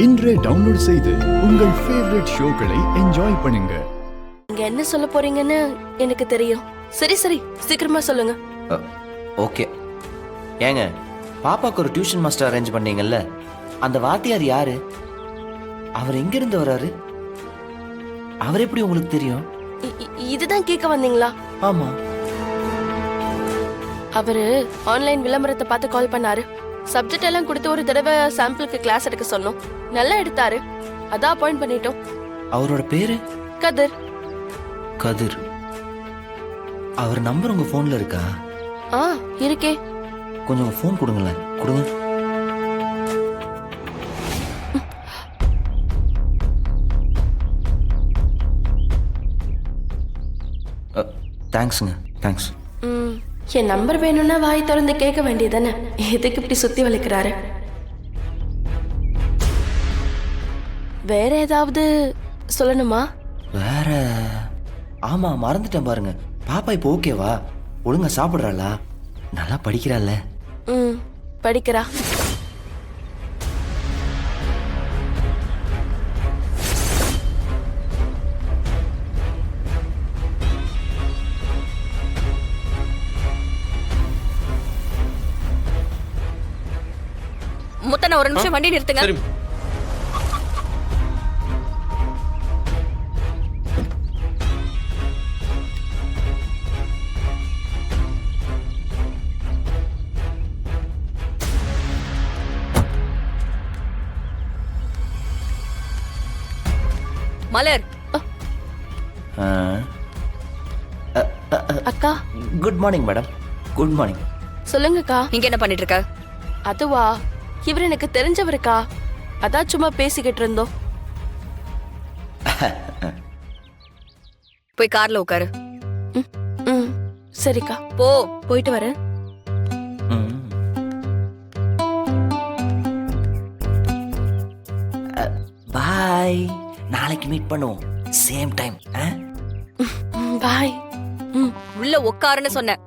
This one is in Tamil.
இன்றே டவுன்லோட் செய்து உங்கள் ஃபேவரட் ஷோக்களை என்ஜாய் பண்ணுங்க. நீங்க என்ன சொல்ல போறீங்கன்னு எனக்கு தெரியும். சரி சீக்கிரமா சொல்லுங்க. ஓகே. ஏங்க, பாப்பாக்கு ஒரு டியூஷன் மாஸ்டர் அரேஞ்ச் பண்ணீங்கல்ல, அந்த வாத்தியார் யாரு? அவர் எங்க இருந்து வராரு? அவர் எப்படி உங்களுக்கு தெரியும்? இதுதான் கேட்க வந்தீங்களா? ஆமா. அவரு ஆன்லைன் விளம்பரத்தை பார்த்து கால் பண்ணாரு. சப்ஜெக்ட் எல்லாம் கொடுத்து ஒரு தடவை சாம்பிளுக்கு கிளாஸ் எடுக்க சொன்னோம். நல்லா எடுத்தாரு. அதான் அப்பாயிண்ட் பண்ணிட்டோம். அவரோட பேரு? கதிர். கதிர். அவர் நம்பர் உங்க போன்ல இருக்கா? இருக்கே. கொஞ்சம் போன் கொடுங்களேன். கொடுங்க. தேங்க்ஸுங்க. தேங்க்ஸ். என் நம்பர் வேணும்னா வாய் திறந்து கேட்க வேண்டியதானே? எதுக்கு இப்படி சுத்தி வளைக்கிறாரு? வேற ஏதாவது சொல்லணுமா? வேற? ஆமா, மறந்துட்டேன் பாருங்க. பாப்பா இப்போ ஓகேவா? ஒழுங்கா சாப்பிடுறாளா? நல்லா படிக்கிறாள்? படிக்கிறா. முத்தன, ஒரு நிமிஷம் வண்டி நிறுத்துங்க. மலர். அக்கா. Good morning madam. Good morning. சொல்லுங்கக்கா. இங்க என்ன பண்ணிட்டு இருக்க? அதுவா, இவர் எனக்கு தெரிஞ்சவருக்கா. அதான் சும்மா பேசிக்கிட்டு இருந்தோம். போய் கார்ல உட்காரு. சரிக்கா. போ. போயிட்டு வரேன். பாய். நாளைக்கு மீட் பண்ணுவோம். Same time. பாய். உள்ள உட்காருன்னு சொன்னேன்.